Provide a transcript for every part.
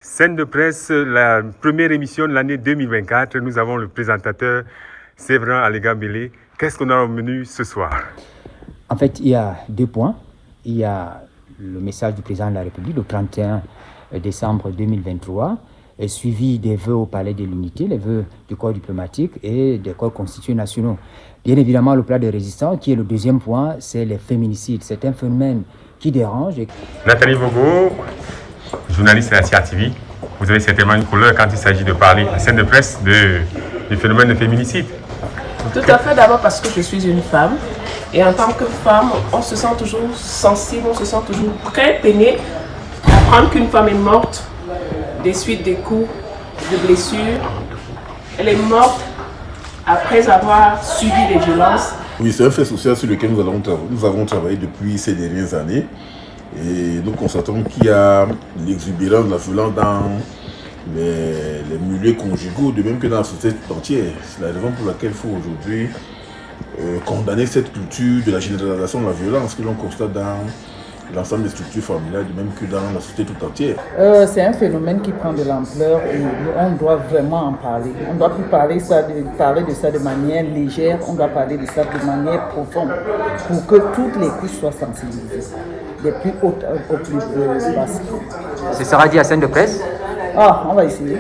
Scène de presse, la première émission de l'année 2024. Nous avons le présentateur Séverin Alegambélé. Qu'est-ce qu'on a au menu ce soir? En fait, il y a 2 points. Il y a le message du président de la République le 31 décembre 2023, suivi des vœux au Palais de l'Unité, les vœux du corps diplomatique et des corps constitués nationaux. Bien évidemment, le plat de résistance, qui est le deuxième point, c'est les féminicides. C'est un phénomène qui dérange. Nathalie Vogo, journaliste à la TV, vous avez certainement une couleur quand il s'agit de parler à scène de presse du phénomène de féminicide. Tout à fait, d'abord parce que je suis une femme. Et en tant que femme, on se sent toujours sensible, on se sent toujours très peiné d'apprendre qu'une femme est morte des suites des coups, de blessures. Elle est morte après avoir subi des violences. Oui, c'est un fait social sur lequel nous avons travaillé depuis ces dernières années. Et nous constatons qu'il y a l'exubérance de la violence dans les milieux conjugaux, de même que dans la société entière. C'est la raison pour laquelle il faut aujourd'hui condamner cette culture de la généralisation de la violence que l'on constate dans l'ensemble des structures familiales, de même que dans la société tout entière. C'est un phénomène qui prend de l'ampleur et on doit vraiment en parler. On ne doit plus parler de ça de manière légère, on doit parler de ça de manière profonde pour que toutes les couches soient sensibilisées, des plus hautes aux plus basses. Ce sera dit à scène de presse. Ah, on va essayer.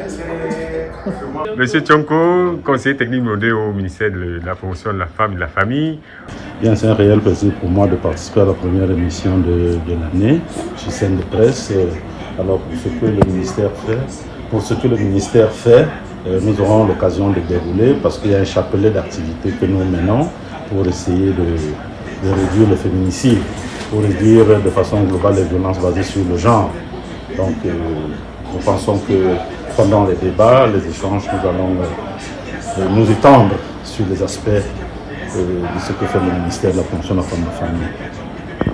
Monsieur Tchonko, conseiller technique modé au ministère de la promotion de la femme et de la famille. Bien, c'est un réel plaisir pour moi de participer à la première émission de l'année sur scène de presse. Alors pour ce que le ministère fait, nous aurons l'occasion de dérouler parce qu'il y a un chapelet d'activités que nous menons pour essayer de réduire le féminicide, pour réduire de façon globale les violences basées sur le genre. Donc nous pensons que pendant les débats, les échanges, nous allons nous étendre sur les aspects de ce que fait le ministère de la promotion de la femme et de la famille.